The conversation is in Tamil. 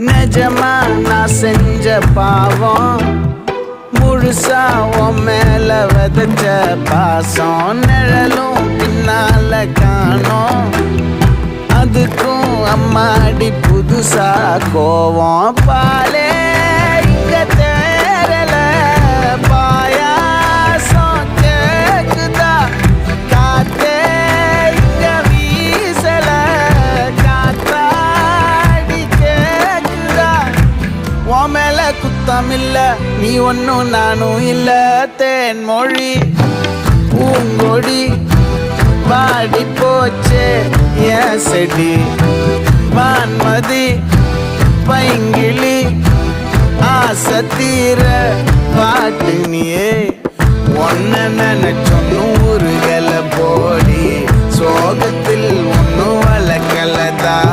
நிஜமா நான் செஞ்ச பாவம் முழுசா உன் மேல விதைச்ச பாசம் நிழலும் பின்னால காணோம் அதுக்கும் அம்மாடி புதுசா கோவம் பாலே இங்க தேரல பாயாசம் கேக்குதா காத்தே இங்க வீசல காத்தாடி கேக்குதா உன் மேல குத்தம் இல்ல நீ ஒன்னும் நானும் இல்ல தேன்மொழி பூங்கொடி பாடி போச்சே என் செடி வான்மதி பைங்கிளி ஆசை தீர பாட்டு நீயே ஒன்ன நினைச்சொன்னு ஊருகளை போடி சோகத்தில் ஒன்னும் வளர்க்கலதா